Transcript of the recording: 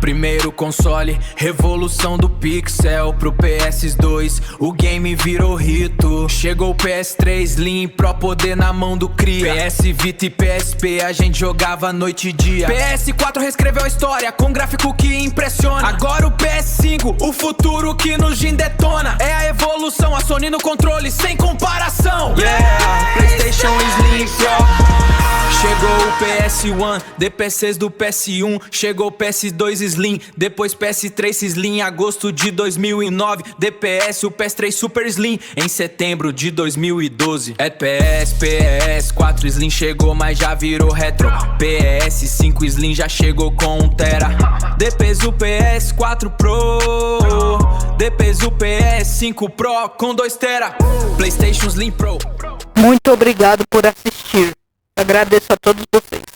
Primeiro console, revolução do pixel. Pro PS2, o game virou rito. Chegou o PS3 Slim, Pro poder na mão do cria. PS Vita e PSP, a gente jogava noite e dia. PS4 reescreveu a história, com gráfico que impressiona. Agora o PS5, o futuro que no gin detona. É a evolução, a Sony no controle, sem comparação. Yeah, PlayStation Slim Pro. Chegou o PS1, DPCs do PS1. Chegou o PS2 Slim, depois PS3 Slim. Em agosto de 2009, DPS, o PS3 Super Slim. Em setembro de 2012, é PS4 Slim chegou, mas já virou retro. PS5 Slim já chegou com 1 tera. Depois o PS4 Pro, depois o PS5 Pro com 2 tera. PlayStation Slim Pro. Muito obrigado por assistir. Agradeço a todos vocês.